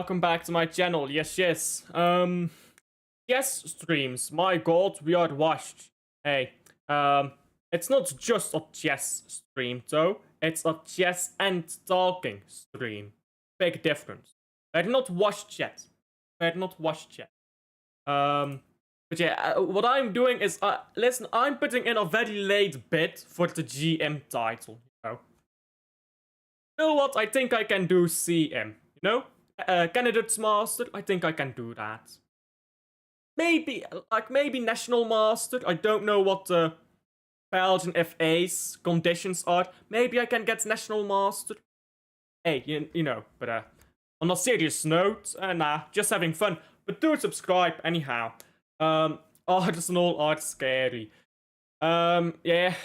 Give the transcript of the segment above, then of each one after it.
welcome back to my channel. Yes. Yes, streams. My god, we are washed. Hey, it's not just a chess stream, though. It's a chess and talking stream. Big difference. We're not washed yet. We're not washed yet. But yeah, what I'm doing is, listen, I'm putting in a very late bid for the GM title, You know what? I think I can do CM, Candidates Master, I think I can do that. Maybe National Master. I don't know what the Belgian FA's conditions are. Maybe I can get National Master. Hey, you know, but on a serious note, nah, just having fun. But do subscribe anyhow. Arsenal are scary. Yeah,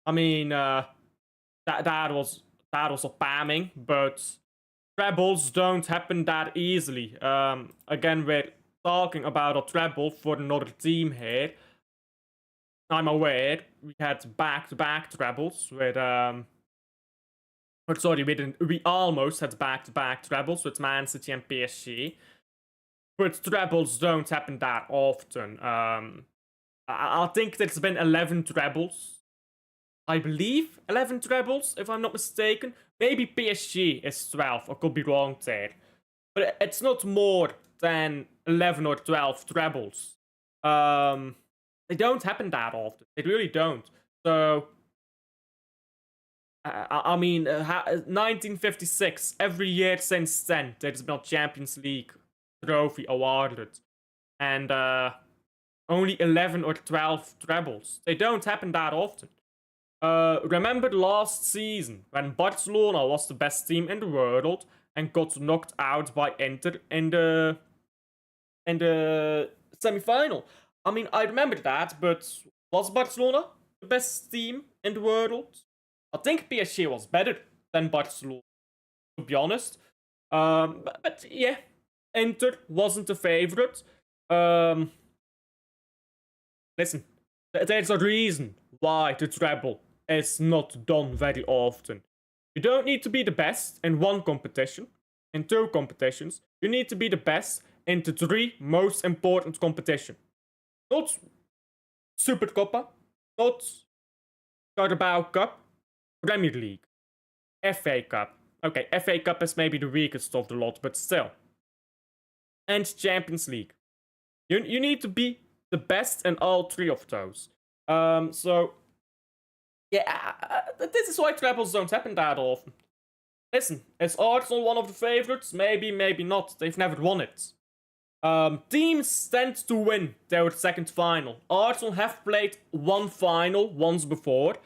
I mean, that was a pamming, but trebles don't happen that easily. Again, we're talking about a treble for another team here. I'm aware we had back-to-back trebles with we almost had back-to-back trebles with Man City and PSG. But trebles don't happen that often. I think there's been 11 trebles. I believe 11 trebles, if I'm not mistaken. Maybe PSG is 12, I could be wrong there. But it's not more than 11 or 12 trebles. They don't happen that often. They really don't. So, I mean, 1956, every year since then, there's been a Champions League trophy awarded. And only 11 or 12 trebles. They don't happen that often. Remember last season when Barcelona was the best team in the world and got knocked out by Inter in the semi-final? I mean, I remember that, but was Barcelona the best team in the world? I think PSG was better than Barcelona, to be honest. But yeah, Inter wasn't the favorite. Listen, there's a reason why the treble is not done very often. You don't need to be the best in one competition, in two competitions. You need to be the best in the three most important competitions. Not Supercopa, not Carabao Cup, Premier League, FA Cup. Okay, FA Cup is maybe the weakest of the lot, but still. And Champions League. You need to be the best in all three of those. So yeah, this is why trebles don't happen that often. Listen, is Arsenal one of the favorites? Maybe, maybe not. They've never won it. Teams tend to win their second final. Arsenal have played one final once before.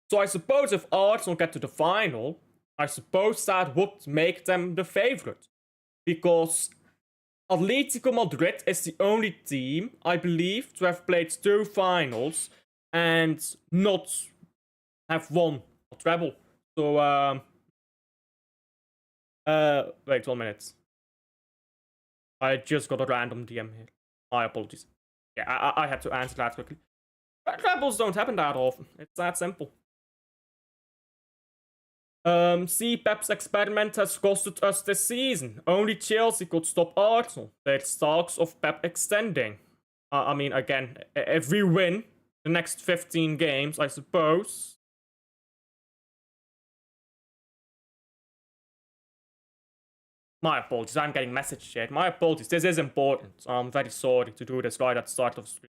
So I suppose if Arsenal get to the final, I suppose that would make them the favorite. Because Atletico Madrid is the only team, I believe, to have played two finals and not have won a treble. So, wait 1 minute. I just got a random DM here. My apologies. Yeah, I had to answer that quickly. Trebles don't happen that often. It's that simple. See, Pep's experiment has costed us this season. Only Chelsea could stop Arsenal. There's talks of Pep extending. I mean, again, if we win the next 15 games, I suppose. My apologies, I'm getting message chat. My apologies, this is important. I'm very sorry to do this right at the start of the stream.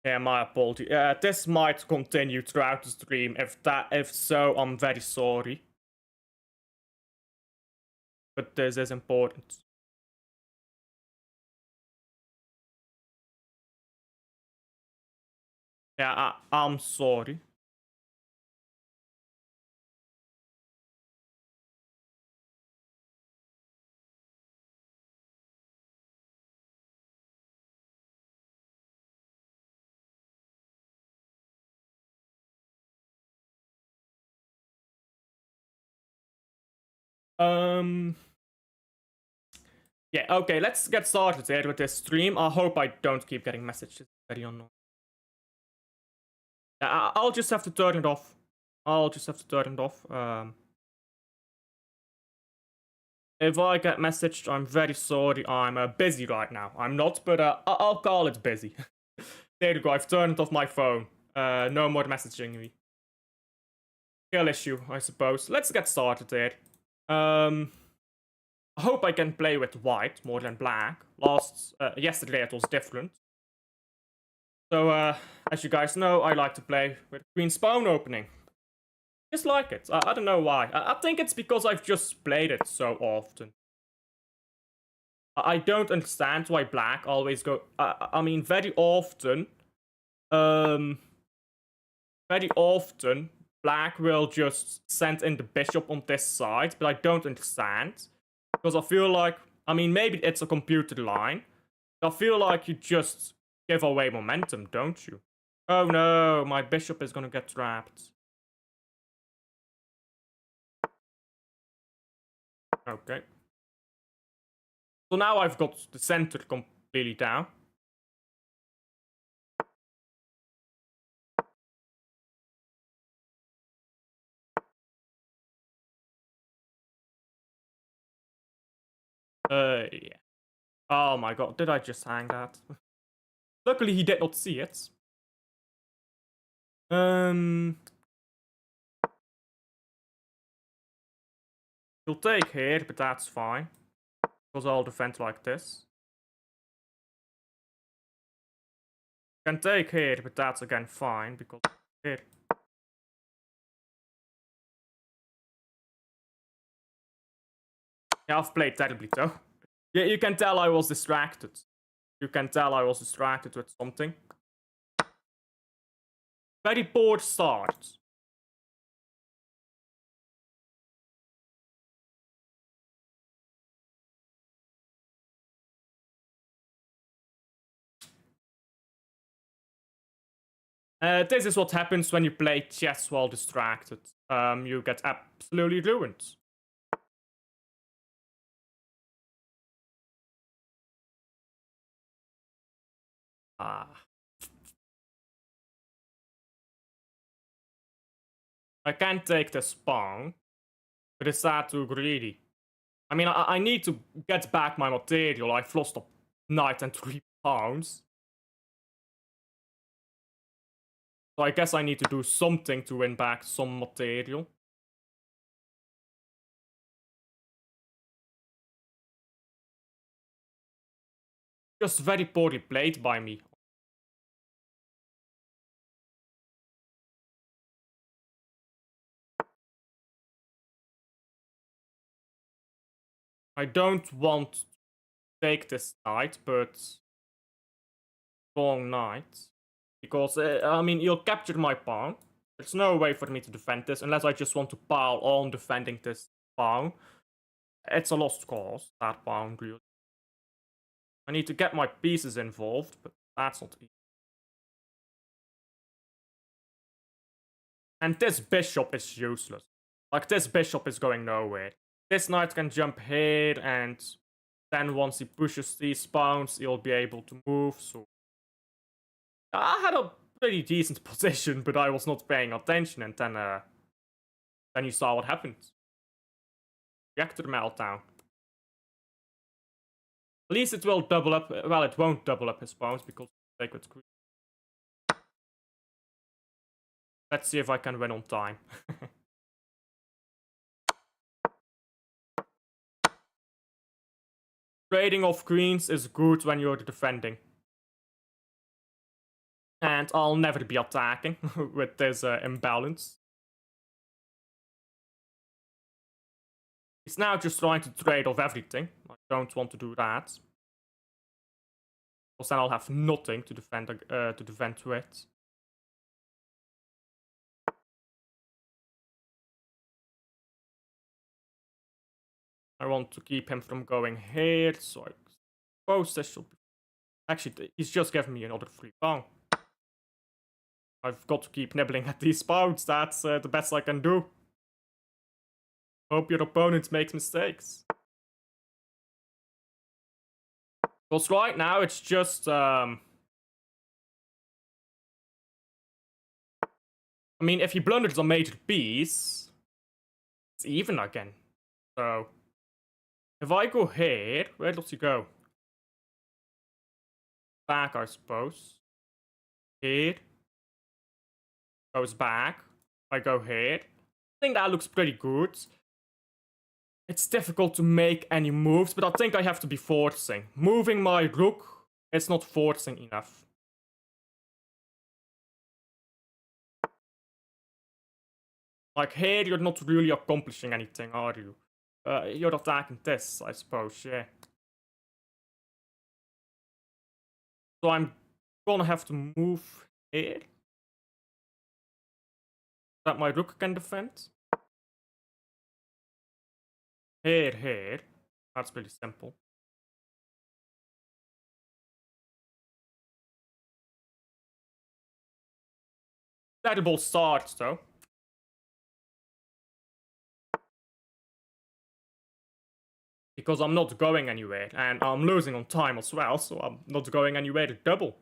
Yeah, my apology. This might continue throughout the stream. If so, I'm very sorry. But this is important. Yeah, I'm sorry. Yeah, okay, let's get started here with this stream. I hope I don't keep getting messages. Very annoying. I'll just have to turn it off. If I get messaged, I'm very sorry. I'm busy right now. I'm not, but I'll call it busy. There you go. I've turned off my phone. No more messaging me. Skill issue, I suppose. Let's get started here. I hope I can play with white more than black. Yesterday it was different. So, as you guys know, I like to play with green spawn opening. Just like it. I don't know why. I think it's because I've just played it so often. I don't understand why black always go. I mean, very often, black will just send in the bishop on this side, but I don't understand because I feel like, I mean, maybe it's a computer line. I feel like you just give away momentum, don't you? Oh no, my bishop is gonna get trapped. Okay. So now I've got the center completely down. Yeah. Oh my god, did I just hang that? Luckily he did not see it. He'll take here, but that's fine. Because I'll defend like this. Can take here, but that's again fine, because here. Yeah, I've played terribly though. Yeah, you can tell I was distracted. You can tell I was distracted with something. Very poor start. This is what happens when you play chess while distracted. You get absolutely ruined. I can't take the spawn, but it's that too greedy. I mean, I need to get back my material. I've lost a knight and 3 pounds. So I guess I need to do something to win back some material. Just very poorly played by me. I don't want to take this knight, but wrong knight. Because, I mean, you'll capture my pawn. There's no way for me to defend this unless I just want to pile on defending this pawn. It's a lost cause, that pawn, really. I need to get my pieces involved, but that's not easy. And this bishop is useless. Like, this bishop is going nowhere. This knight can jump here, and then once he pushes these pawns, he'll be able to move, so... I had a pretty decent position, but I was not paying attention, and then you saw what happened. Reactor meltdown. At least it will double up. Well, it won't double up his pawns because they could. Let's see if I can win on time. Trading off queens is good when you're defending. And I'll never be attacking with this imbalance. He's now just trying to trade off everything. I don't want to do that. Because then I'll have nothing to defend with. I want to keep him from going here, so I suppose this should be... Actually, he's just giving me another free pawn. I've got to keep nibbling at these pawns, that's the best I can do. Hope your opponent makes mistakes. Because right now it's just, I mean, if he blunders a major piece, it's even again. So, if I go here, where does he go? Back, I suppose. Here. Goes back. I go here. I think that looks pretty good. It's difficult to make any moves, but I think I have to be forcing. Moving my rook is not forcing enough. Like here, you're not really accomplishing anything, are you? You're attacking this, I suppose, yeah. So I'm gonna have to move here. That my rook can defend. Here. That's pretty simple. Terrible start, though. Because I'm not going anywhere, and I'm losing on time as well, so I'm not going anywhere to double.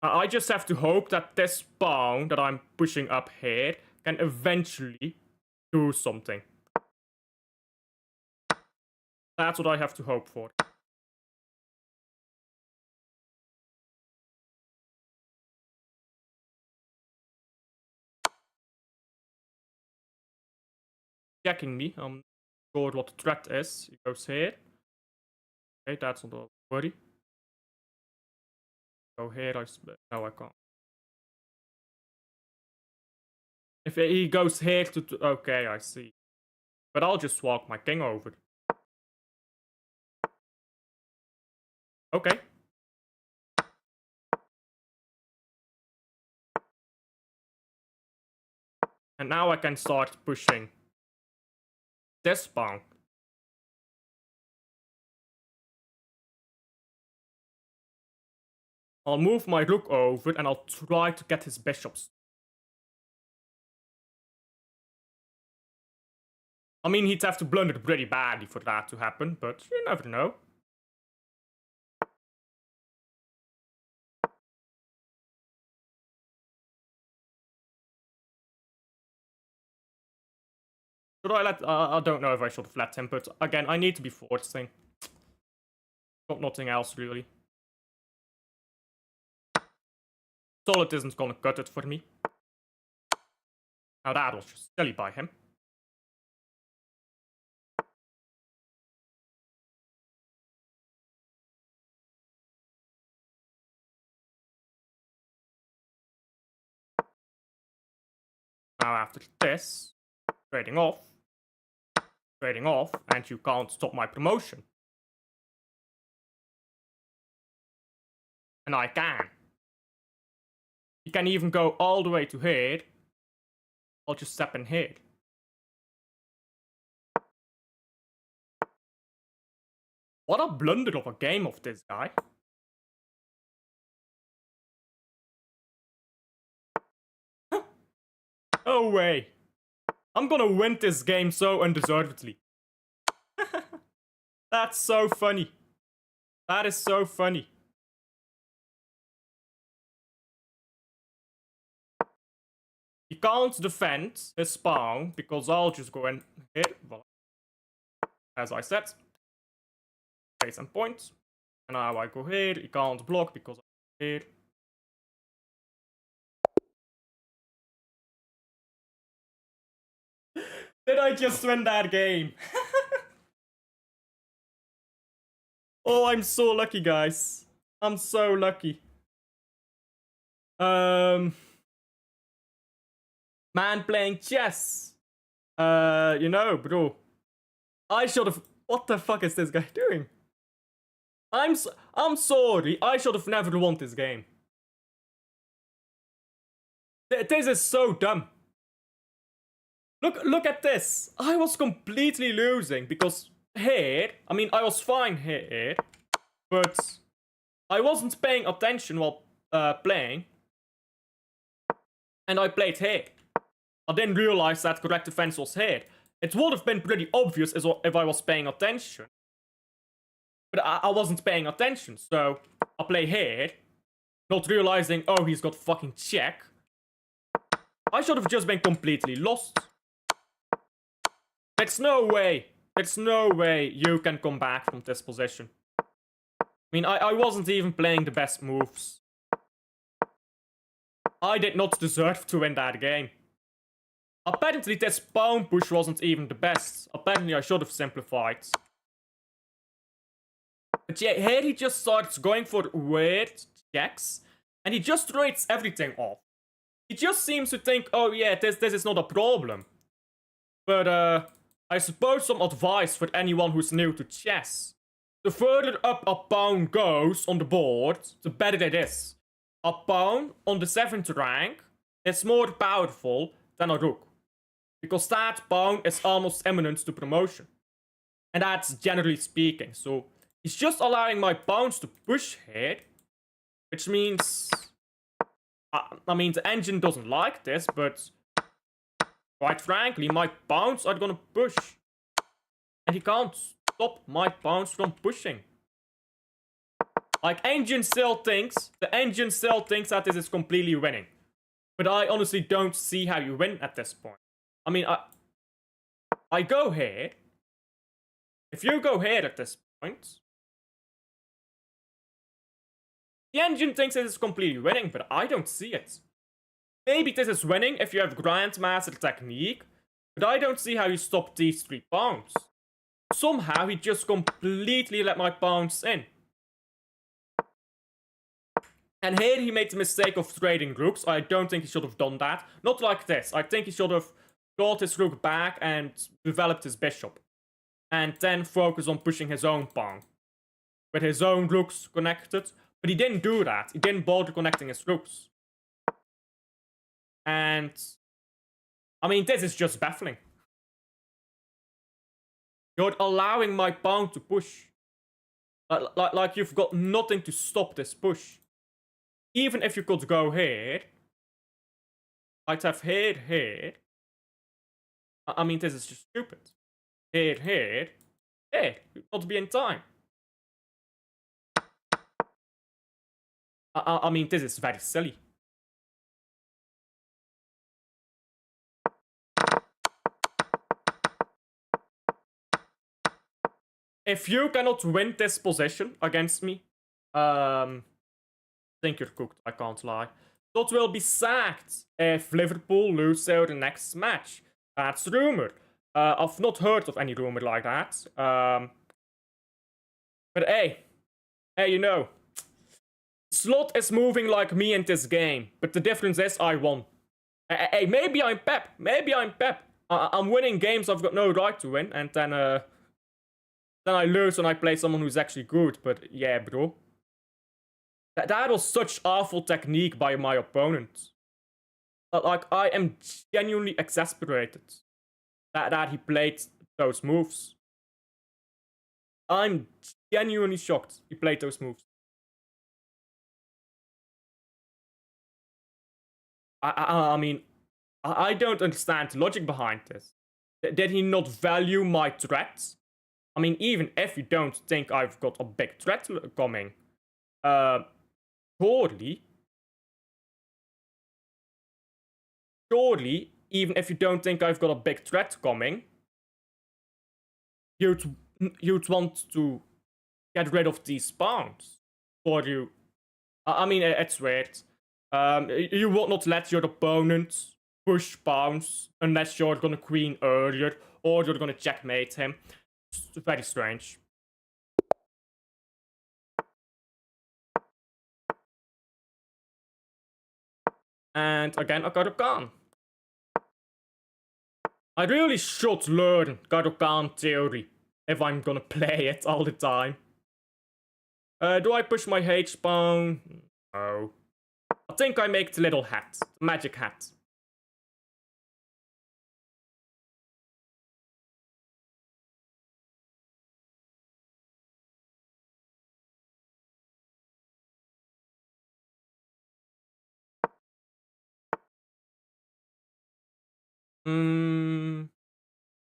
I just have to hope that this pawn that I'm pushing up here can eventually do something. That's what I have to hope for. Checking me. I'm not sure what the threat is. He goes here. Okay, that's not a worry. Go here. No, I can't. If he goes here to... Okay, I see. But I'll just walk my king over. Okay. And now I can start pushing this pawn. I'll move my rook over and I'll try to get his bishops. I mean, he'd have to blunder pretty badly for that to happen, but you never know. Should I let... I don't know if I should have let him, but again, I need to be forcing. Got nothing else, really. Solid isn't gonna cut it for me. Now that was just silly by him. Now after this, trading off, and you can't stop my promotion. And I can. You can even go all the way to here. I'll just step in here. What a blunder of a game of this guy. No way. I'm gonna win this game so undeservedly. That's so funny. That is so funny. He can't defend his pawn because I'll just go in here. As I said. Case in point. And now I go here. He can't block because I'm here. Did I just win that game? Oh, I'm so lucky, guys. I'm so lucky. Man playing chess. You know, bro. I should have... What the fuck is this guy doing? I'm sorry. I should have never won this game. This is so dumb. Look at this. I was completely losing because here, I mean, I was fine here, but I wasn't paying attention while playing, and I played here. I didn't realize that correct defense was here. It would have been pretty obvious if I was paying attention. But I wasn't paying attention, so I play here, not realizing, oh, he's got fucking check. I should have just been completely lost. There's no way you can come back from this position. I mean, I wasn't even playing the best moves. I did not deserve to win that game. Apparently this pawn push wasn't even the best. Apparently I should have simplified. But yeah, here he just starts going for weird checks. And he just trades everything off. He just seems to think, oh yeah, this is not a problem. But I suppose some advice for anyone who's new to chess. The further up a pawn goes on the board, the better it is. A pawn on the 7th rank is more powerful than a rook. Because that pawn is almost imminent to promotion. And that's generally speaking. So he's just allowing my pawns to push here. Which means... I mean, the engine doesn't like this, but... quite frankly, my pawns are gonna push. And he can't stop my pawns from pushing. Like, the engine still thinks that this is completely winning. But I honestly don't see how you win at this point. I mean, I go here. If you go here at this point, the engine thinks this is completely winning, but I don't see it. Maybe this is winning if you have Grandmaster technique, but I don't see how you stop these 3 pawns. Somehow he just completely let my pawns in. And here he made the mistake of trading rooks. I don't think he should have done that. Not like this. I think he should have got his rook back and developed his bishop. And then focus on pushing his own pawn. With his own rooks connected. But he didn't do that. He didn't bother connecting his rooks. And... I mean, this is just baffling. You're allowing my pawn to push. Like you've got nothing to stop this push. Even if you could go here. I'd have here, here. I mean, this is just stupid. Here, here. Here, you'd not be in time. I mean, this is very silly. If you cannot win this position against me, think you're cooked, I can't lie. Todd will be sacked if Liverpool lose their next match. That's rumor. I've not heard of any rumor like that. But hey, you know, Slot is moving like me in this game, but the difference is I won. Hey, maybe I'm Pep. I'm winning games I've got no right to win, and then I lose when I play someone who's actually good. But yeah, bro. That was such awful technique by my opponent. Like, I am genuinely exasperated that he played those moves. I'm genuinely shocked he played those moves. I mean, I don't understand the logic behind this. Did he not value my threats? I mean, even if you don't think I've got a big threat coming, surely, even if you don't think I've got a big threat coming, you'd want to get rid of these pawns. Or you... I mean, it's weird. You would not let your opponent push pawns unless you're gonna queen earlier, or you're gonna checkmate him. It's very strange. And again, a Caro-Kann. I really should learn Caro-Kann theory if I'm gonna play it all the time. Do I push my H-pawn? No. I think I make the little hat, the magic hat. Do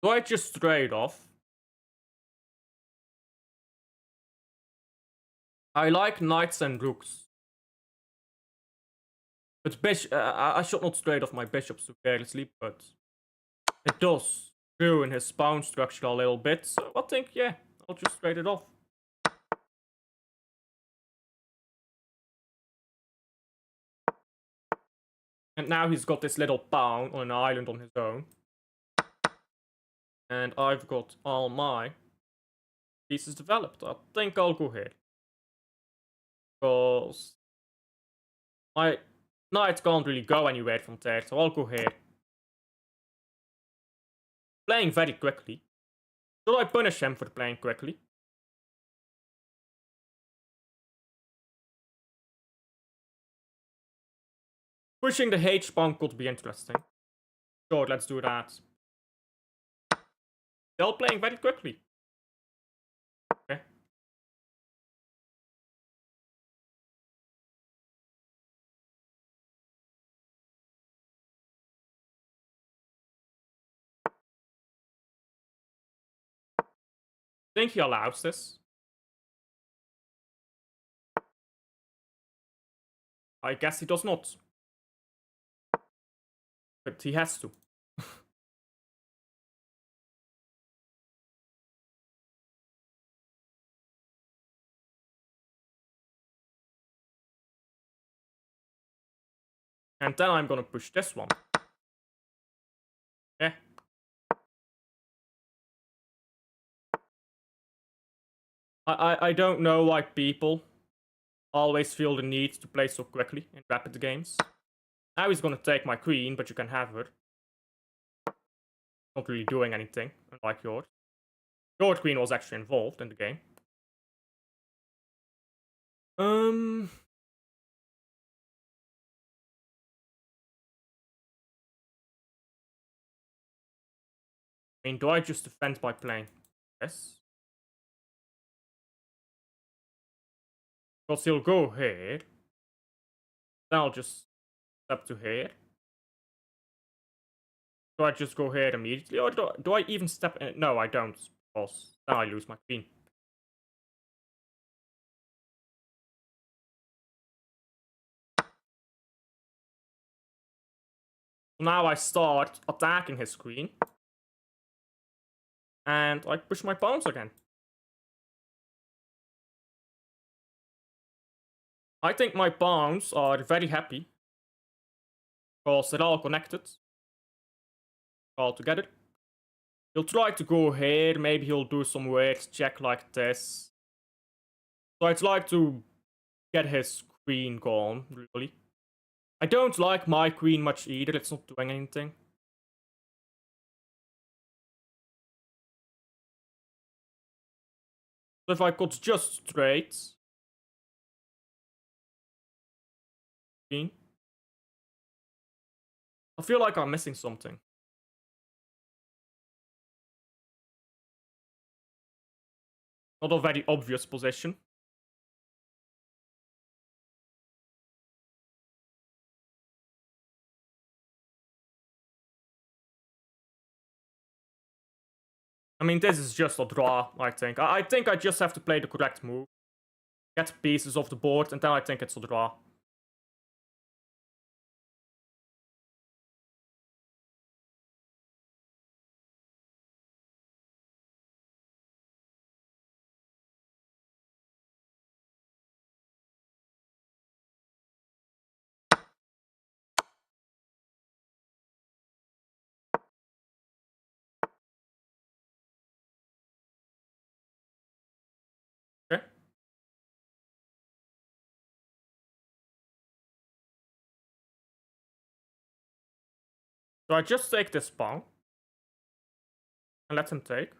I just trade off? I like knights and rooks. But I should not trade off my bishops to carelessly, but it does ruin his pawn structure a little bit. So I think, yeah, I'll just trade it off. And now he's got this little pawn on an island on his own. And I've got all my pieces developed. I think I'll go here. Because my knight can't really go anywhere from there, so I'll go here. Playing very quickly. Should I punish him for playing quickly? Pushing the H pawn could be interesting. Sure, let's do that. Still playing very quickly. Okay. Think he allows this. I guess he does not. But he has to. And then I'm gonna push this one. Yeah. I don't know why people always feel the need to play so quickly in rapid games. Now he's gonna take my queen, but you can have her. Not really doing anything, unlike yours. Your queen was actually involved in the game. I mean, do I just defend by playing? Yes. Because he'll go here. Then I'll just step to here. Do I just go here immediately? Or do I even step in? No, I don't. Because then I lose my queen. Now I start attacking his queen. And I push my pawns again. I think my pawns are very happy. Because they're all connected. All together. He'll try to go here. Maybe he'll do some weird check like this. So I'd like to get his queen gone, really. I don't like my queen much either. It's not doing anything. So if I could just trade queen. I feel like I'm missing something. Not a very obvious position. I mean, this is just a draw, I think. I think I just have to play the correct move. Get pieces off the board, and then I think it's a draw. Okay. So I just take this pawn. And let him take.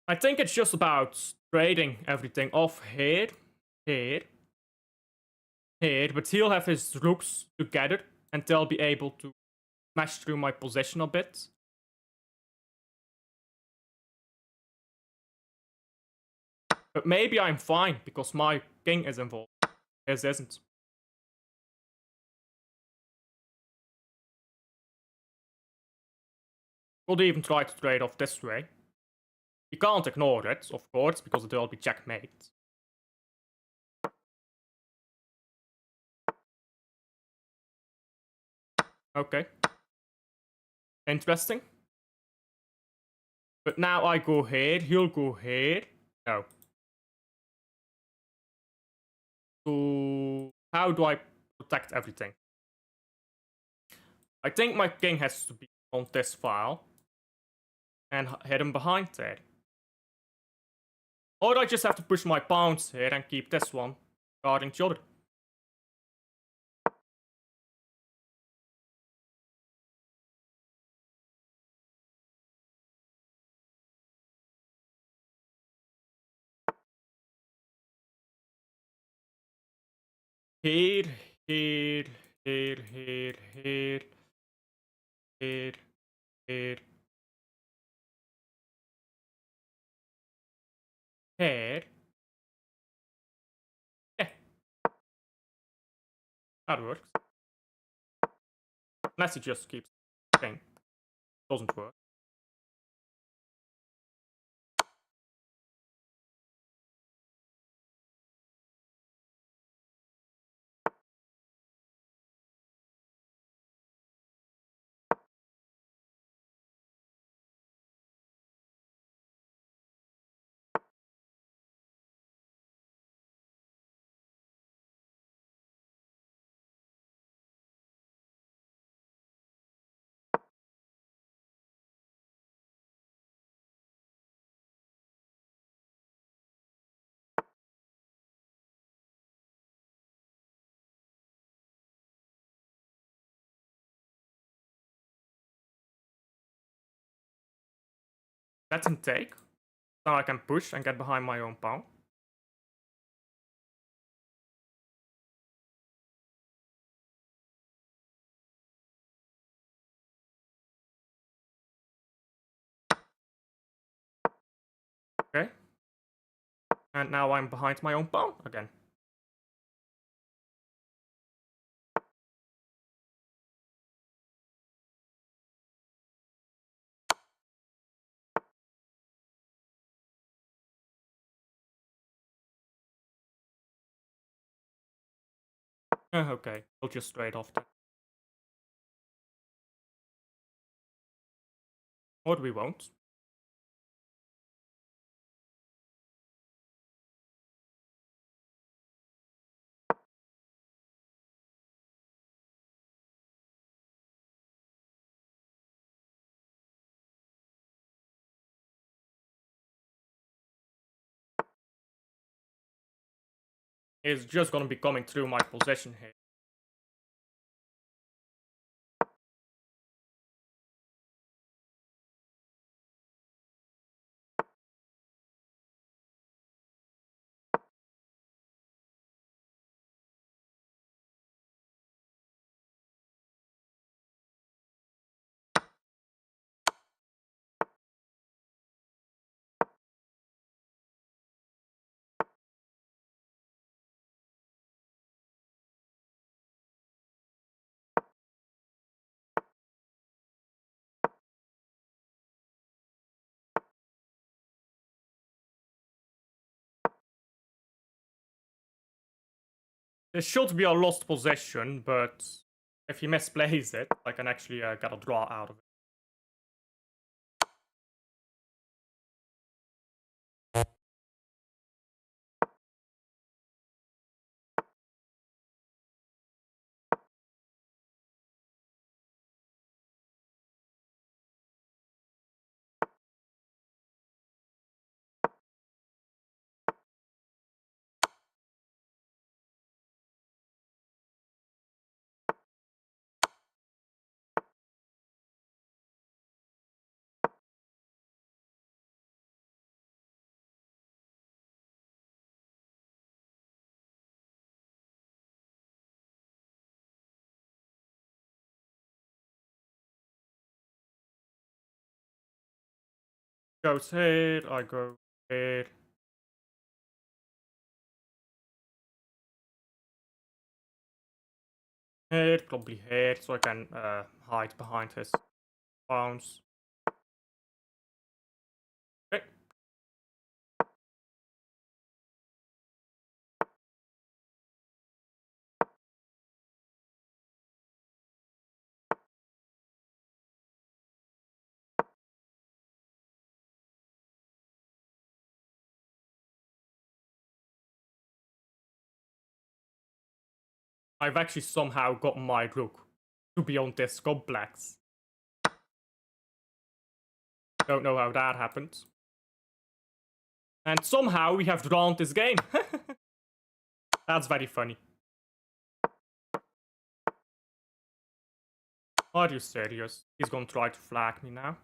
I think it's just about trading everything off here, here, here, but he'll have his rooks together and they'll be able to smash through my position a bit. But maybe I'm fine because my king is involved. His isn't. Could even try to trade off this way. You can't ignore it, of course, because it will be checkmate. Okay. Interesting. But now I go here, he'll go here. No. So how do I protect everything? I think my king has to be on this file and hit him behind there. Or I just have to push my pawns here and keep this one guarding each other. Here, here, here, here, here, here, here, here. Yeah, that works. Unless he just keeps king. Doesn't work. Let him take. Now I can push and get behind my own pawn. Okay. And now I'm behind my own pawn again. Okay, we'll just trade off then. Or we won't. He's just gonna be coming through my position here. This should be a lost possession, but if he misplays it, I can actually get a draw out of it. Goes here, I go here. here, probably here, so I can hide behind his bounce. Okay. I've actually somehow got my rook to be on this complex. Don't know how that happened. And somehow we have drawn this game. That's very funny. Are you serious? He's gonna try to flag me now.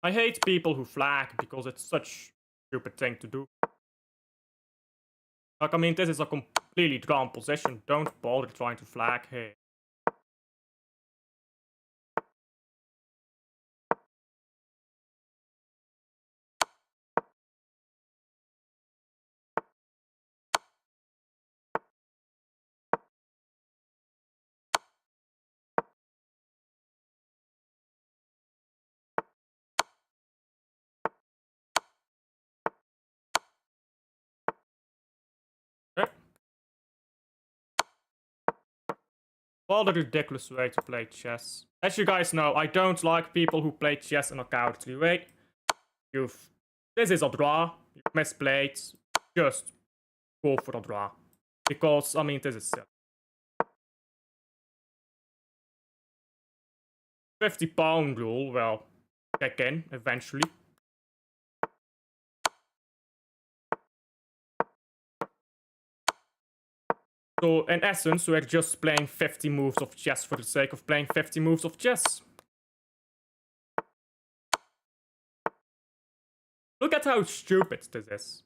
I hate people who flag because it's such a stupid thing to do. Like, I mean, this is a completely drawn position. Don't bother trying to flag here. Okay. What a ridiculous way to play chess. As you guys know, I don't like people who play chess in a cowardly way. This is a draw. You've misplayed. Just go for a draw. Because, I mean, this is silly. 50-pound rule, well, check in eventually. So, in essence, we're just playing 50 moves of chess for the sake of playing 50 moves of chess. Look at how stupid this is.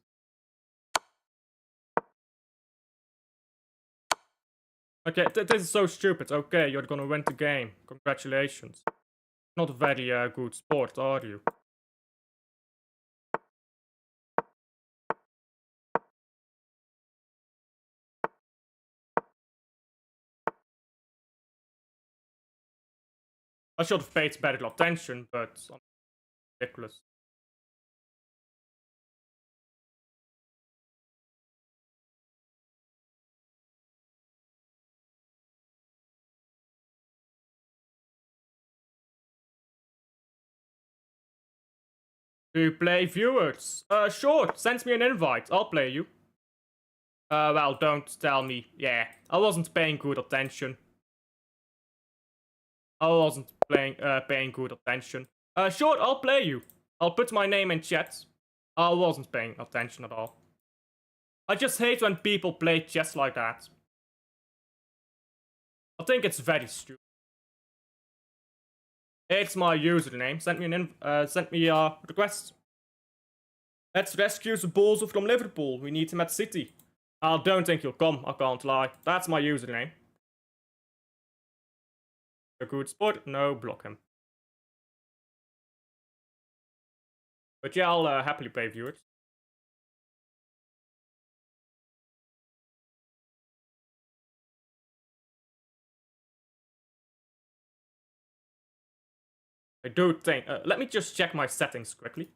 Okay, this is so stupid. Okay, you're gonna win the game. Congratulations. Not a very good sport, are you? I should have paid better attention, but I'm ridiculous. To play viewers? Sure, send me an invite. I'll play you. Well, don't tell me. Yeah, I wasn't paying good attention. I wasn't paying good attention. Sure, I'll play you. I'll put my name in chat. I wasn't paying attention at all. I just hate when people play chess like that. I think it's very stupid. It's my username. Send me a request. Let's rescue the balls from Liverpool. We need him at City. I don't think he'll come. I can't lie. That's my username. A good sport? No, block him. But yeah, I'll happily play viewers. I do think. Let me just check my settings quickly.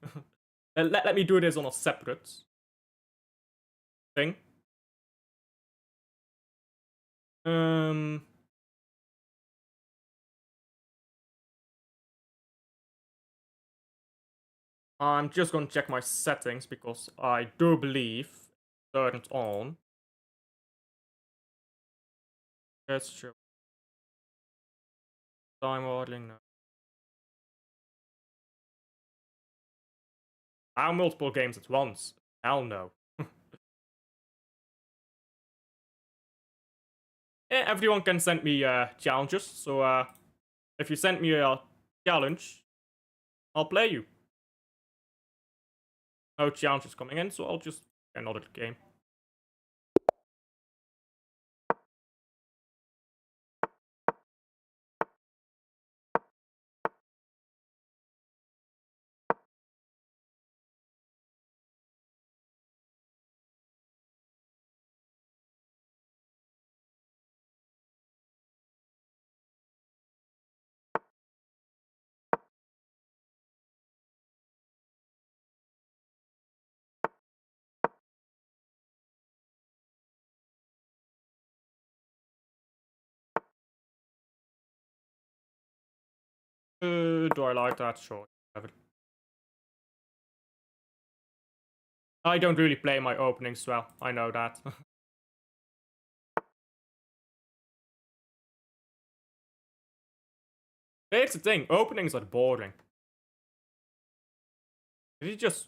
Let me do this on a separate thing. I'm just gonna check my settings because I do believe turned on. Yes, sure. Time ordering. No. How multiple games at once? Hell no. Yeah, everyone can send me challenges. So if you send me a challenge, I'll play you. No challenges coming in, so I'll just another game. Do I like that? Sure. I don't really play my openings well. I know that. Here's the thing. Openings are boring. If you just...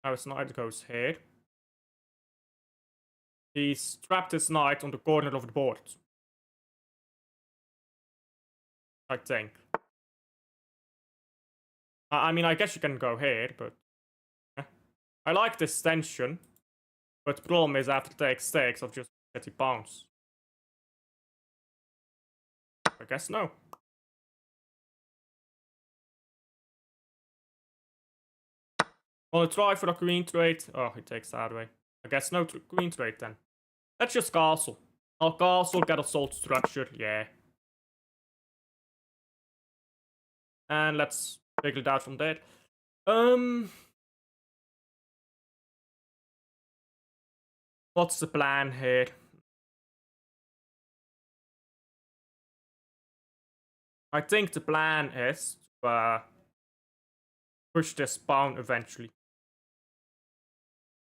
Now his knight goes here. He's trapped his knight on the corner of the board. I think. I mean, I guess you can go here, but... I like this tension. But the problem is after take stakes of just 30 pounds. I guess no. Wanna try for the queen trade? Oh, he takes that way. I guess no queen trade then. Let's just castle. I'll castle, get a salt structure, yeah. And let's figure it out from there. What's the plan here? I think the plan is to push this pawn eventually.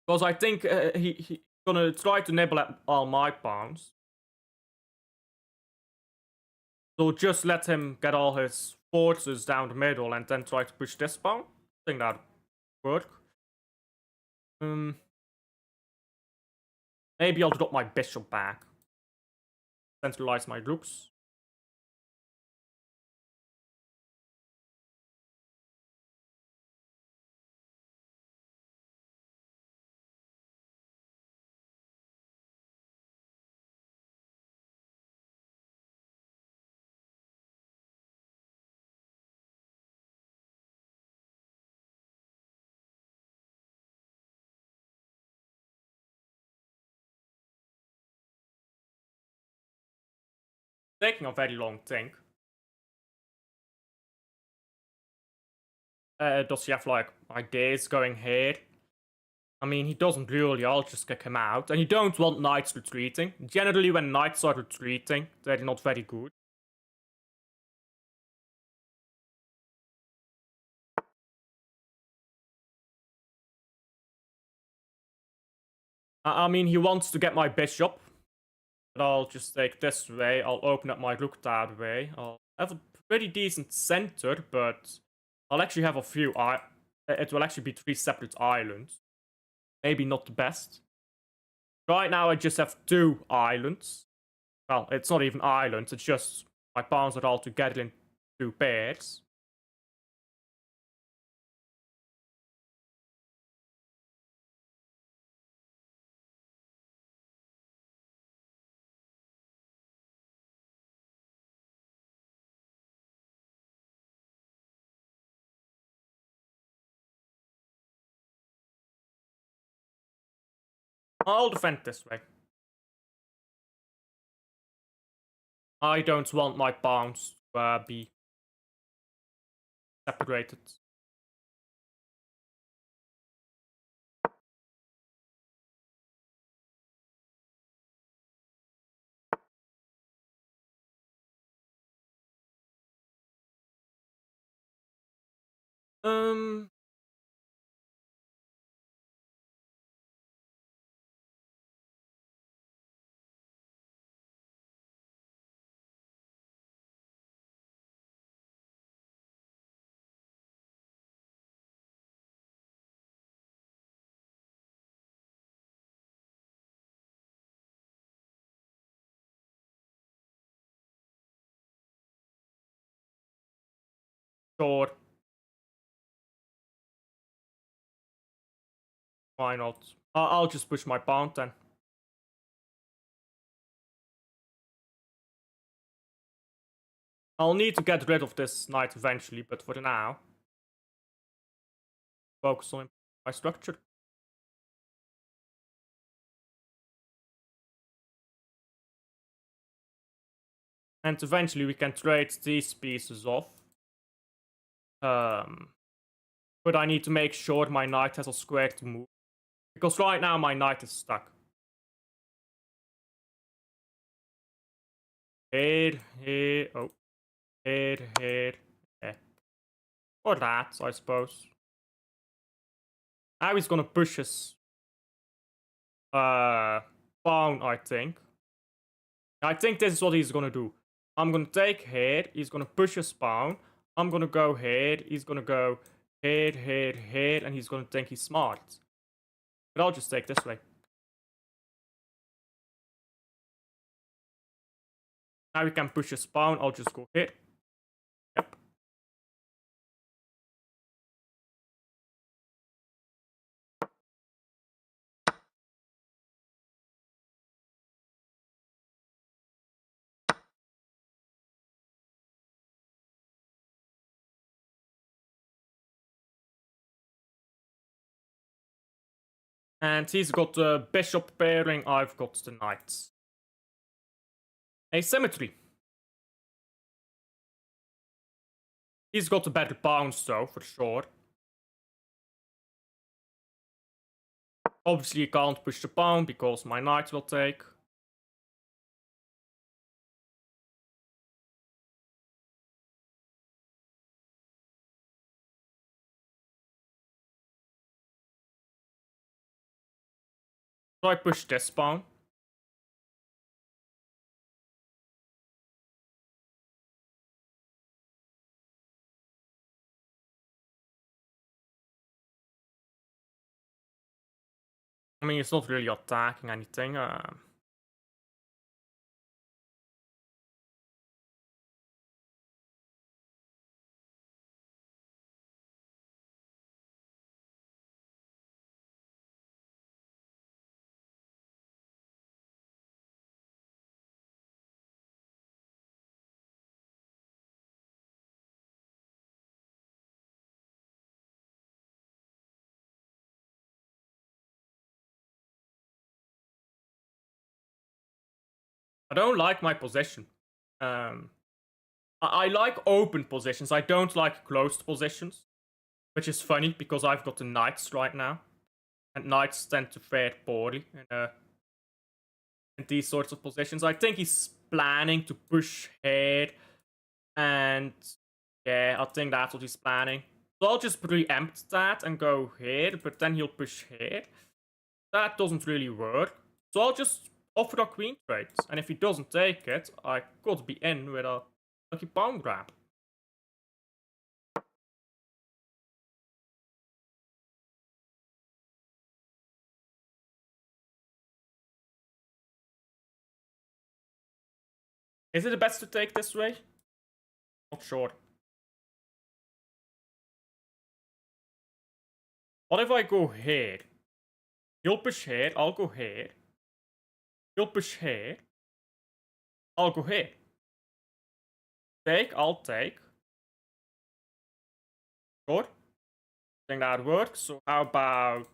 Because I think he's gonna try to nibble at all my pawns. So just let him get all his forces down the middle and then try to push this pawn. I think that would work. Maybe I'll drop my bishop back. Centralize my rooks. Taking a very long thing. Does he have like ideas going here? I mean, he doesn't really. I'll just kick him out. And you don't want knights retreating. Generally, when knights are retreating, they're not very good. I mean, he wants to get my bishop. But I'll just take this way. I'll open up my rook that way. I'll have a pretty decent center, but I'll actually have a few... It will actually be 3 separate islands. Maybe not the best. Right now, I just have 2 islands. Well, it's not even islands. It's just my pawns are all together in 2 pairs. I'll defend this way. I don't want my pawns to be separated. Um... Sure. Why not? I'll just push my pawn then. I'll need to get rid of this knight eventually, but for now, focus on my structure. And eventually we can trade these pieces off. But I need to make sure my knight has a square to move. Because right now my knight is stuck. Here, here, oh. Here, yeah. Or that, I suppose. Now he's gonna push his pawn, I think. I think this is what he's gonna do. I'm gonna take here, he's gonna push his pawn. I'm gonna go here, he's gonna go here, here, here, and he's gonna think he's smart. But I'll just take this way. Now we can push his pawn, I'll just go here. Yep. And he's got the bishop pairing, I've got the knights. Asymmetry. He's got the better pawns though, for sure. Obviously you can't push the pawn because my knight will take. So I push this pawn. I mean, it's not really attacking anything. I don't like my position. I like open positions. I don't like closed positions. Which is funny because I've got the knights right now. And knights tend to fare poorly in these sorts of positions. I think he's planning to push here. And yeah, I think that's what he's planning. So I'll just preempt that and go here, but then he'll push here. That doesn't really work. So I'll just offer a queen trade. And if he doesn't take it, I could be in with a lucky pawn grab. Is it the best to take this way? Not sure. What if I go here? He'll push here, I'll go here. He'll push here. I'll go here. Take, I'll take. Good. I think that works. So how about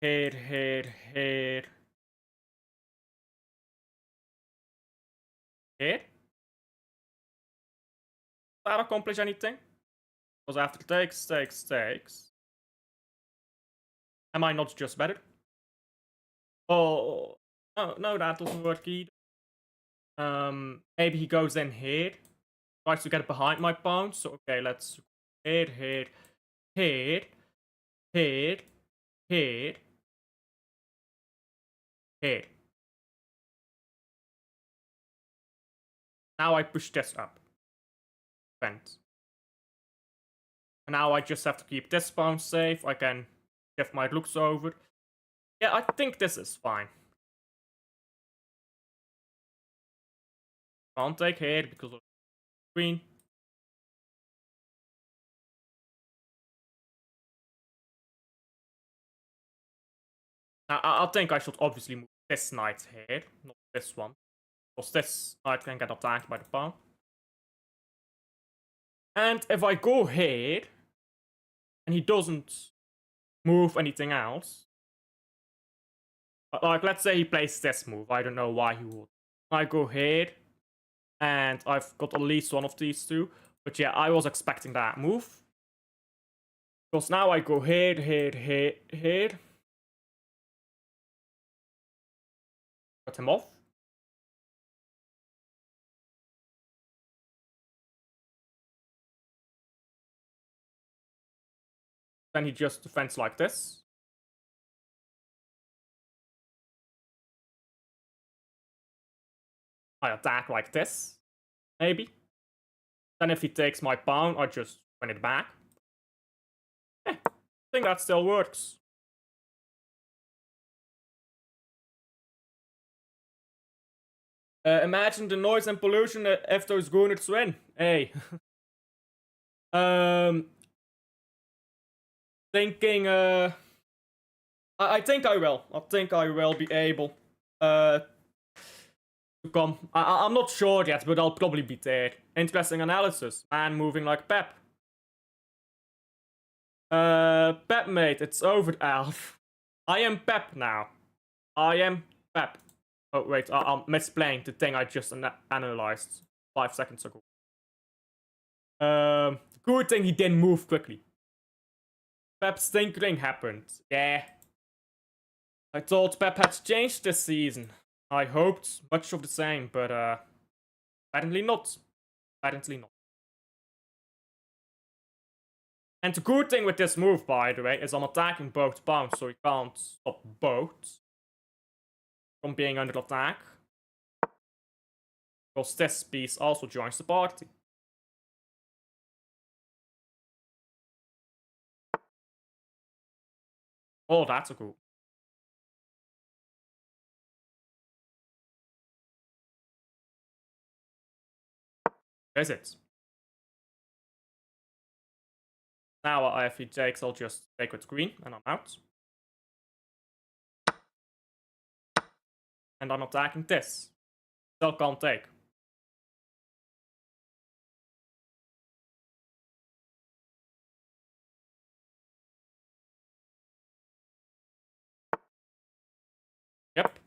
here, here, here. Here? Does that accomplish anything? Because after takes, takes, takes. Am I not just better? Oh, no, that doesn't work either. Maybe he goes in here. Tries to get behind my pawn. So, okay, let's here, here, here, here, here, here. Now I push this up. Vent. And now I just have to keep this pawn safe. I can give my looks over. Yeah, I think this is fine. Can't take here because of the queen. Now, I think I should obviously move this knight here, not this one. Because this knight can get attacked by the pawn. And if I go here, and he doesn't move anything else, like let's say he plays this move, I don't know why he would. I go here, and I've got at least one of these two. But yeah, I was expecting that move. Because now I go here, here, here, here. Cut him off. Then he just defends like this. I attack like this, maybe. Then if he takes my pawn, I just win it back. I think that still works. Imagine the noise and pollution if those Gooners win. Hey. Thinking, I think I will. I think I will be able to come. I'm not sure yet, but I'll probably be there. Interesting analysis. Man moving like Pep. Pep mate, it's over, Alf. I am Pep now. I am Pep. Oh wait, I'm misplaying the thing I just analyzed 5 seconds ago. Good thing he didn't move quickly. Pep's tinkering happened. Yeah. I thought Pep had changed this season. I hoped much of the same, but apparently not. Apparently not. And the good thing with this move, by the way, is I'm attacking both pawns, so he can't stop both from being under attack. Because this piece also joins the party. Oh, that's a cool. Is it? Now if he takes, I'll just take with queen, and I'm out. And I'm attacking this. Still can't take. Yep.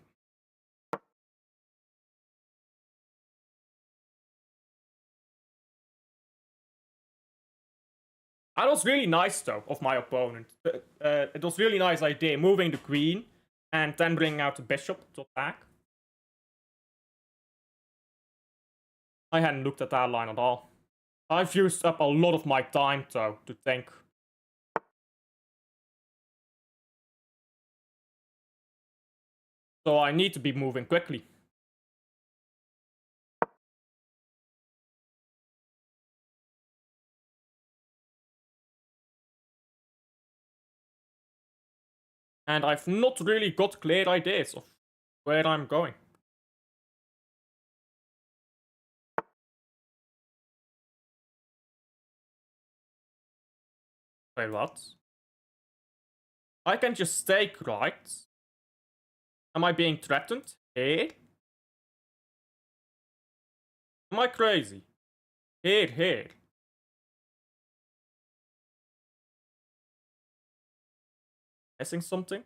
That was really nice, though, of my opponent. It was really nice idea, moving the queen, and then bringing out the bishop to attack. I hadn't looked at that line at all. I've used up a lot of my time, though, to think. So I need to be moving quickly. And I've not really got clear ideas of where I'm going. Wait, what? I can just take right. Am I being threatened? Here? Am I crazy? Here, here. Missing something?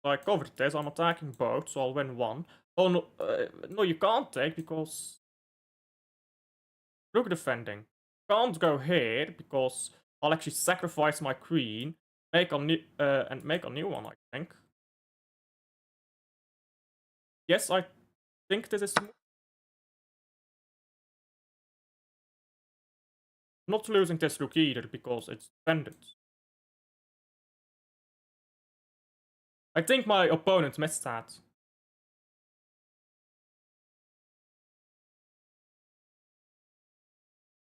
So I covered this, I'm attacking both, so I'll win one. Oh no, no you can't take because... Rook defending. Can't go here because I'll actually sacrifice my queen, make a new, and make a new one, I think. Yes, I think this is... Not losing this rook either because it's defended. I think my opponent missed that.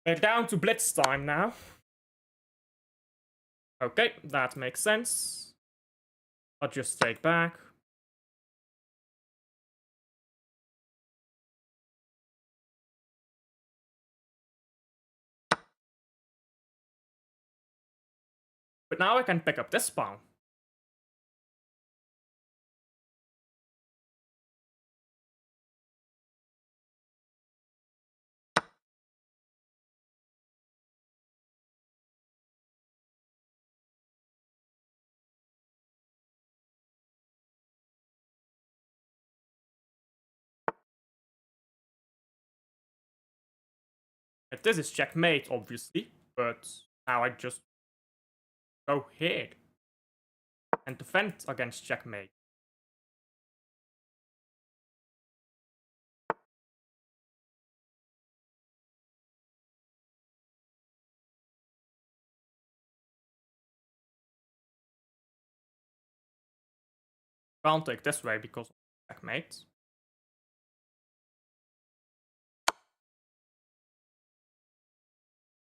We're down to blitz time now. Okay, that makes sense. I'll just take back. But now I can pick up this pawn. This is checkmate, obviously, but now I just go here and defend against checkmate. Can't take this way because of checkmate.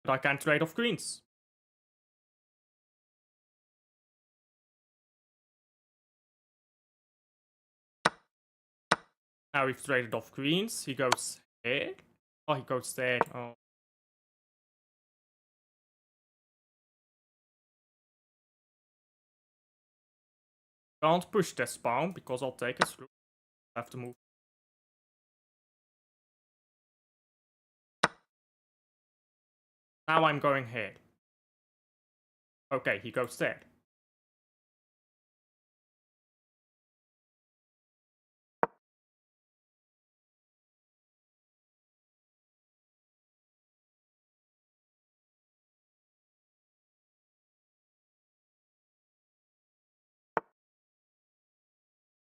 But I can trade off queens. Now we've traded off queens. He goes here. Oh, he goes there. Oh. Can't push this pawn because I'll take his rook. I have to move. Now I'm going here. Okay, he goes there.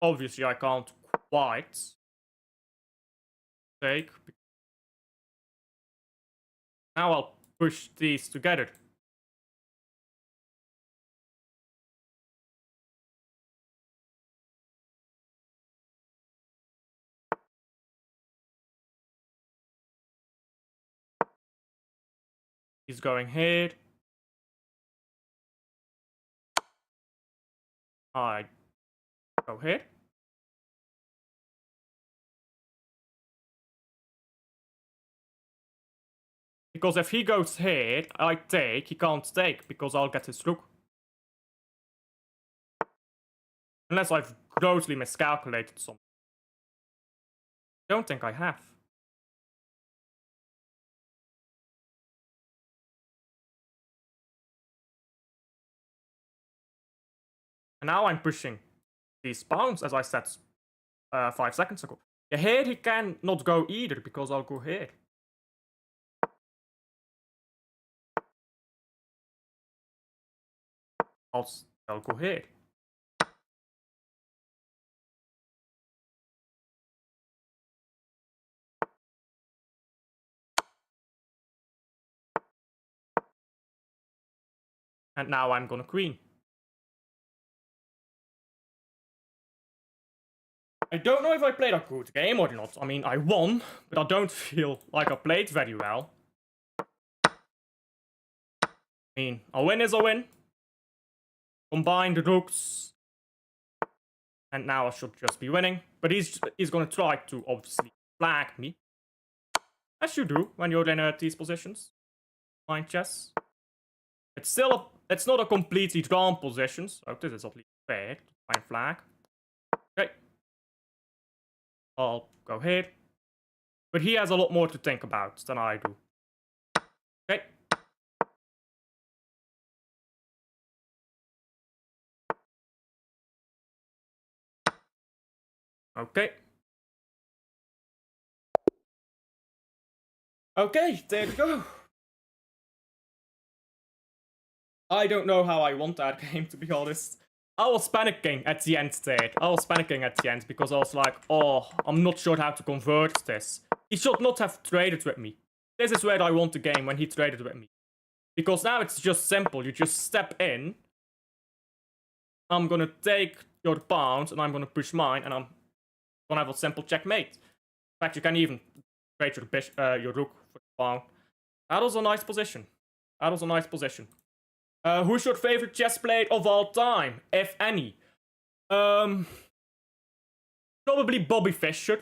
Obviously, I can't quite take. Now I'll push these together. He's going here. I go here. Because if he goes here, I take, he can't take because I'll get his rook. Unless I've grossly miscalculated something. Don't think I have. And now I'm pushing these pawns, as I said 5 seconds ago. Yeah, here he can not go either, because I'll go here. I'll go here. And now I'm gonna queen. I don't know if I played a good game or not. I mean, I won, but I don't feel like I played very well. I mean, a win is a win. Combine the rooks. And now I should just be winning. But he's gonna try to, obviously, flag me. As you do when you're in these positions. Mind chess. It's not a completely drawn position, so this is at least fair to try and flag. Okay. I'll go here. But he has a lot more to think about than I do. Okay. Okay. Okay, there we go. I don't know how I won that game, to be honest. I was panicking at the end there. I was panicking at the end because I was like, oh, I'm not sure how to convert this. He should not have traded with me. This is where I won the game, when he traded with me. Because now it's just simple. You just step in. I'm gonna take your pawns and I'm gonna push mine and I'm gonna have a simple checkmate. In fact, you can even trade your rook for the pawn. That was a nice position. That was a nice position. Who's your favorite chess player of all time, if any? Probably Bobby Fischer.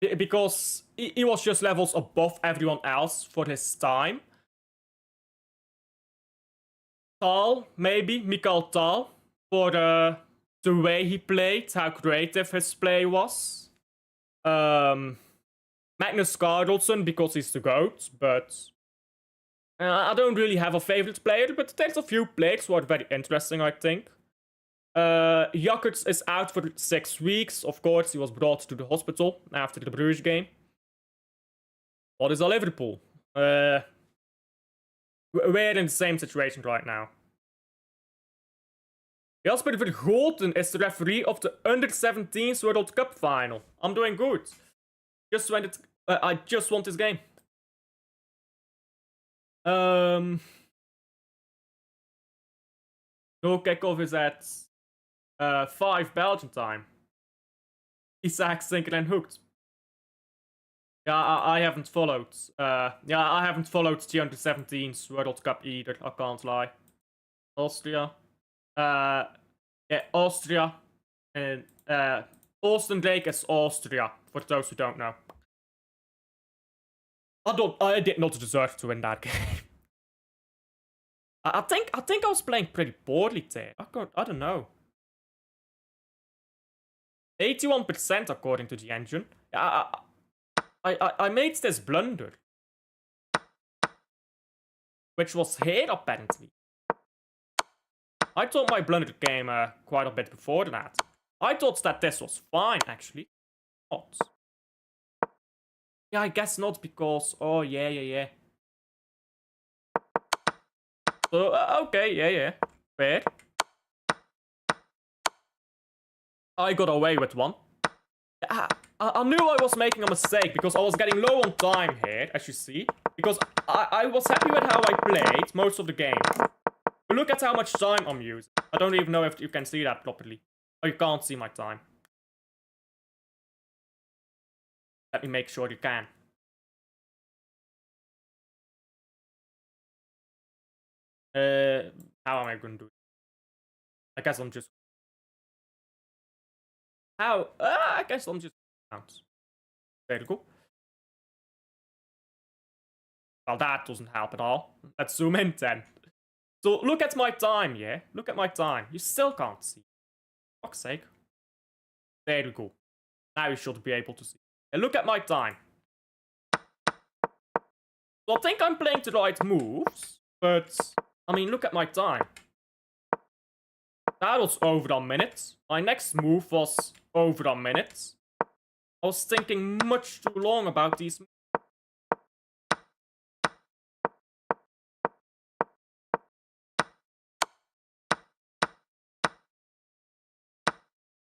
Because he was just levels above everyone else for his time. Tal, maybe, Mikhail Tal, for the way he played, how creative his play was. Magnus Carlsen, because he's the GOAT, but I don't really have a favorite player, but there's a few players who are very interesting, I think. Jakuts is out for 6 weeks. Of course, he was brought to the hospital after the Bruges game. What is a Liverpool? We're in the same situation right now. Jasper Vergoten is the referee of the Under-17s World Cup final. I'm doing good. I just won this game. No kickoff is at 5 Belgian time. Isaac sinker and hooked. Yeah, I haven't followed. I haven't followed the Under-17s World Cup either. I can't lie. Austria. Yeah, Austria. And Oostenrijk is Austria, for those who don't know. I did not deserve to win that game. I think I was playing pretty poorly there. I don't know. 81% according to the engine. I made this blunder, which was here apparently. I thought my blunder came quite a bit before that. I thought that this was fine actually. Not. Yeah, I guess not because yeah. So okay, yeah, fair. I got away with one. I knew I was making a mistake because I was getting low on time here, as you see. Because I was happy with how I played most of the game. But look at how much time I'm using. I don't even know if you can see that properly. Oh, you can't see my time. Let me make sure you can. How am I going to do it? I guess I'm just... How? I guess I'm just... There you go. Well, that doesn't help at all. Let's zoom in then. So, look at my time, yeah? Look at my time. You still can't see. For fuck's sake. There you go. Now you should be able to see. And look at my time. So, I think I'm playing the right moves. But, I mean, look at my time. That was over a minute. My next move was over a minute. I was thinking much too long about these moves.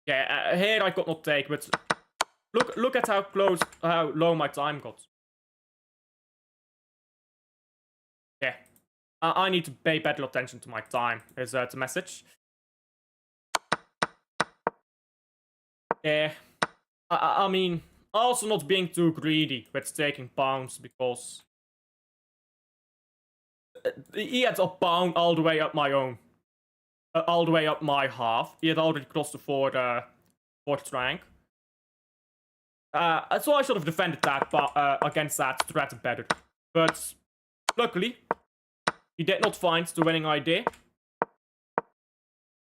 Yeah, here I got not take, but look at how low my time got. Yeah, I need to pay better attention to my time. Is the message? Yeah, I mean, also not being too greedy with taking pounds because he had a pound all the way up my own. All the way up my half. He had already crossed the fourth rank. So I should have defended that against that threat better. But luckily, he did not find the winning idea.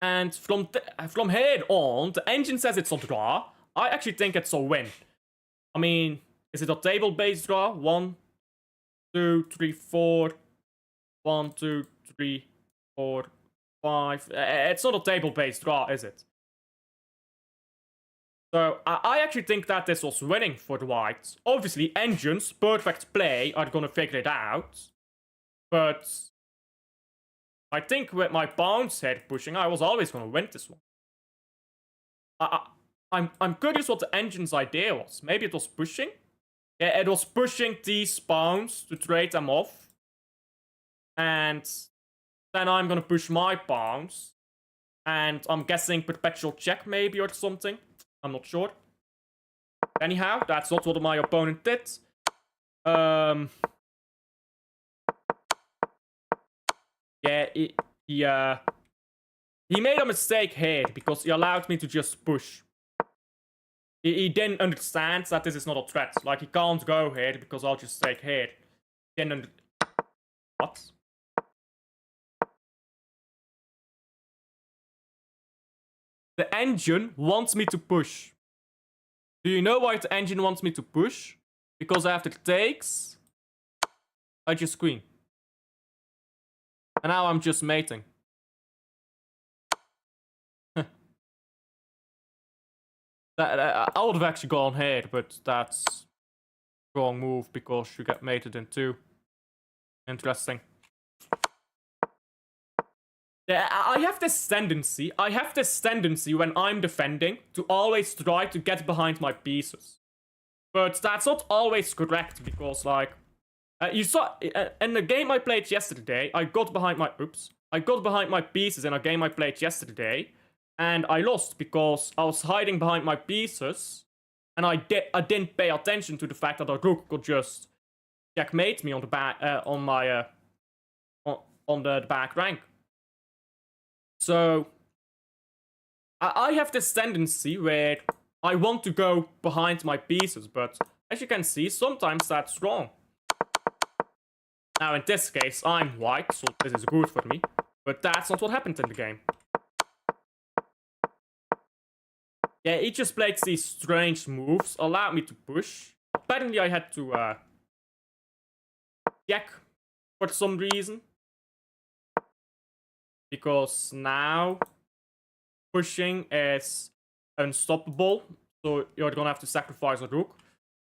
And from here on, the engine says it's a draw. I actually think it's a win. I mean, is it a table-based draw? 1, 2, 3, 4. 1, 2, 3, 4, 5. It's not a table-based draw, is it? So, I actually think that this was winning for the Whites. Obviously, engines, perfect play, are gonna figure it out. But I think with my bounce head pushing, I was always gonna win this one. I'm curious what the engine's idea was. Maybe it was pushing? Yeah, it was pushing these pawns to trade them off. And then I'm gonna push my pawns. And I'm guessing perpetual check maybe or something. I'm not sure. Anyhow, that's not what my opponent did. Yeah, he made a mistake here because he allowed me to just push. He didn't understand that this is not a threat. Like, he can't go here because I'll just take here. He didn't What? The engine wants me to push. Do you know why the engine wants me to push? Because after takes, I just queen. And now I'm just mating. I would have actually gone here, but that's wrong move because you get mated in two. Interesting. Yeah, I have this tendency. When I'm defending to always try to get behind my pieces. But that's not always correct because, like, you saw in the game I played yesterday, I got behind my pieces in a game I played yesterday, and I lost because I was hiding behind my pieces, and I didn't pay attention to the fact that a rook could just checkmate me on the back on the back rank. So I have this tendency where I want to go behind my pieces, but as you can see, sometimes that's wrong. Now in this case, I'm white, so this is good for me, but that's not what happened in the game. Yeah, he just played these strange moves, allowed me to push. Apparently I had to check for some reason. Because now pushing is unstoppable, so you're gonna have to sacrifice a rook.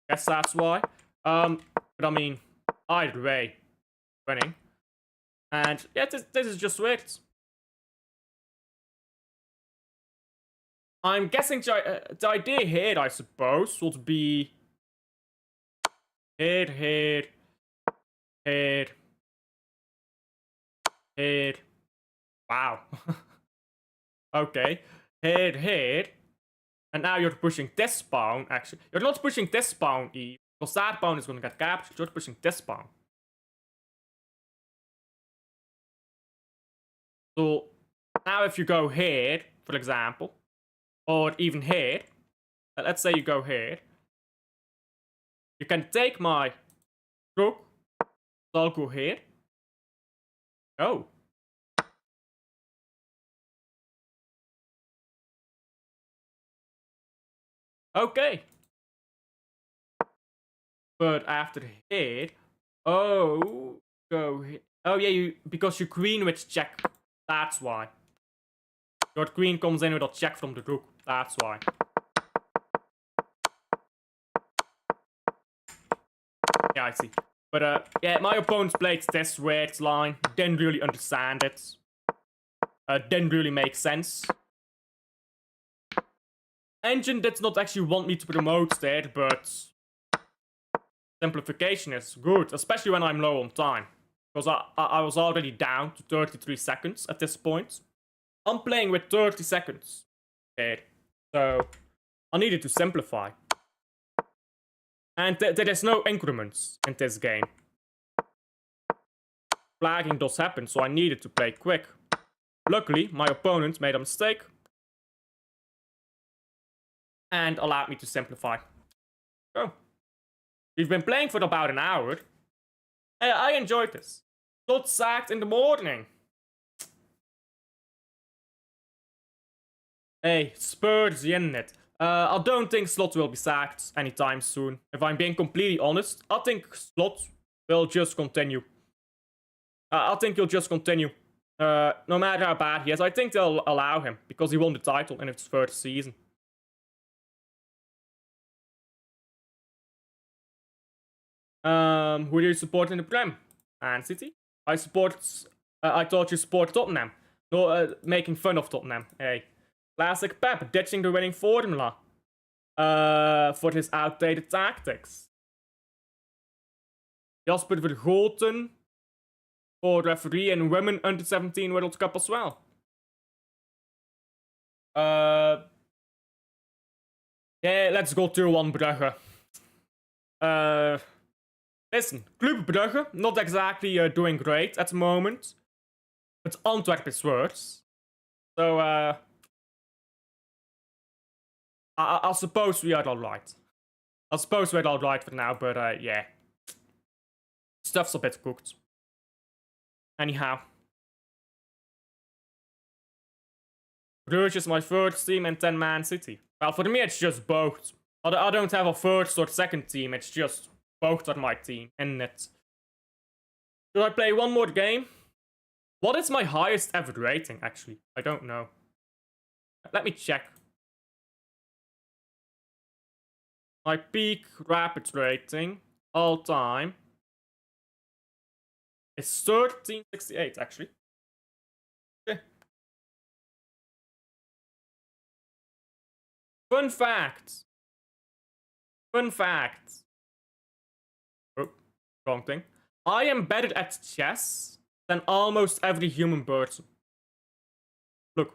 Guess that's why. But I mean, either way, winning. And yeah, this is just weird. I'm guessing the idea here, I suppose, would be here, here, here, here. Wow. Okay. Here, here. And now you're pushing this pawn, actually. You're not pushing this pawn, Eve, because that pawn is gonna get captured. You're pushing this pawn. So, now if you go here, for example, or even here, let's say you go here, you can take my rook, so I'll go here. Oh. Okay. But after here, oh, go here. Oh yeah, because you queen with check. That's why. Your queen comes in with a check from the rook. That's why. Yeah, I see. But yeah, my opponent played this weird line. Didn't really understand it. Didn't really make sense. Engine did not actually want me to promote there, but simplification is good, especially when I'm low on time. Because I was already down to 33 seconds at this point. I'm playing with 30 seconds there, so I needed to simplify. And there is no increments in this game. Flagging does happen, so I needed to play quick. Luckily, my opponent made a mistake and allowed me to simplify. So, we've been playing for about an hour. I enjoyed this. Got sacked in the morning. Hey, Spurs in it. I don't think Slot will be sacked anytime soon. If I'm being completely honest, I think Slot will just continue. I think he'll just continue. No matter how bad he is, I think they'll allow him because he won the title in his first season. Who do you support in the Prem? Man City. I thought you support Tottenham. No, making fun of Tottenham. Hey. Classic Pep ditching the winning formula. For his outdated tactics. Jasper Vergoten for referee in Women Under 17 World Cup as well. Yeah, let's go 2-1 Brugge. Listen, Club Brugge, not exactly doing great at the moment. But Antwerp is worse. So, I suppose we are alright. I suppose we're alright for now, but yeah. Stuff's a bit cooked. Anyhow. Bruges is my first team and 10 Man City. Well, for me it's just both. I don't have a first or second team, it's just both are my team, isn't it? Should I play one more game? What is my highest ever rating, actually? I don't know. Let me check. My peak rapid rating, all time, is 1368, actually. Okay. Fun fact. Fun fact. Oh, wrong thing. I am better at chess than almost every human person. Look.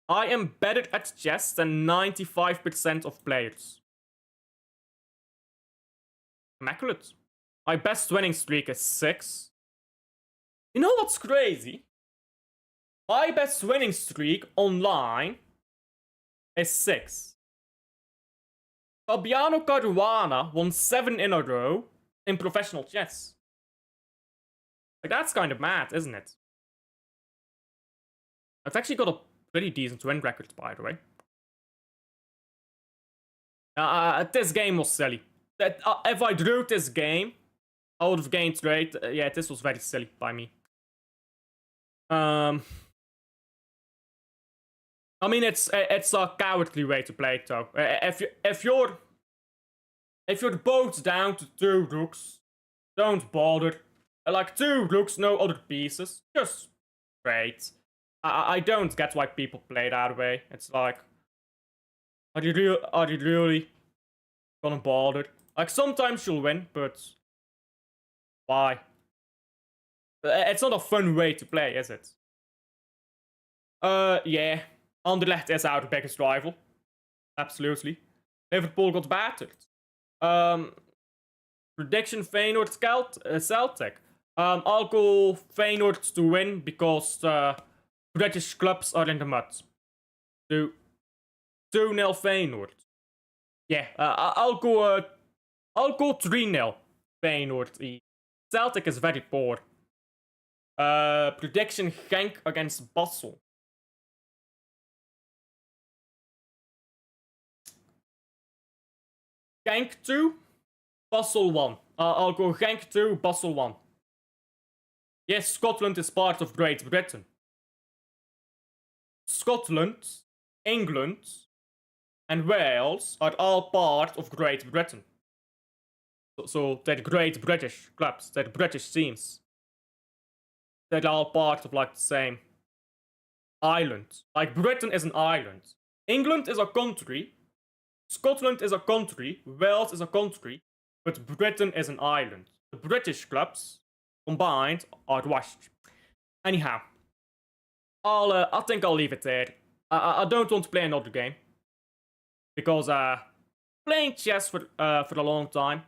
I am better at chess than 95% of players. Immaculate. My best winning streak is 6. You know what's crazy? My best winning streak online is 6. Fabiano Caruana won 7 in a row in professional chess. Like, that's kind of mad, isn't it? I've actually got a pretty decent win record, by the way. This game was silly. If I drew this game, I would have gained rate. Yeah, this was very silly by me. I mean, it's a cowardly way to play it, though. If you're both down to 2 rooks, don't bother. Like 2 rooks, no other pieces. Just trade. I don't get why people play that way. It's like, are you really gonna bother? Like, sometimes you'll win, but why? It's not a fun way to play, is it? Yeah. Anderlecht is our biggest rival. Absolutely. Liverpool got battered. Prediction Feyenoord Celtic. I'll go Feyenoord to win because British clubs are in the mud. 2-0 Feyenoord. Yeah, I'll go 3-0 Feyenoord. Celtic is very poor. Prediction Genk against Basel. Genk 2, Basel 1. I'll go Genk 2, Basel 1. Yes, Scotland is part of Great Britain. Scotland, England, and Wales are all part of Great Britain. So they're great British clubs, they're British teams. They're all part of like the same island. Like, Britain is an island. England is a country. Scotland is a country. Wales is a country. But Britain is an island. The British clubs combined are washed. Anyhow, I think I'll leave it there. I don't want to play another game because playing chess for a long time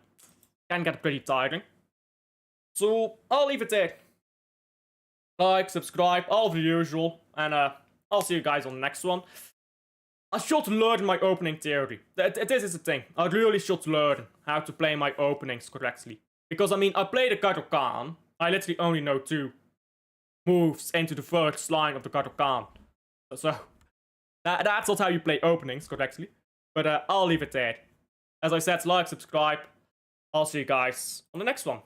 can get pretty tiring. So I'll leave it there. Like, subscribe, all the usual, and I'll see you guys on the next one. I should learn my opening theory. This is the thing. I really should learn how to play my openings correctly. Because, I mean, I play the Caro-Kann. I literally only know 2 moves into the first line of the Caro-Kann. So, that's not how you play openings correctly. But I'll leave it there. As I said, like, subscribe. I'll see you guys on the next one.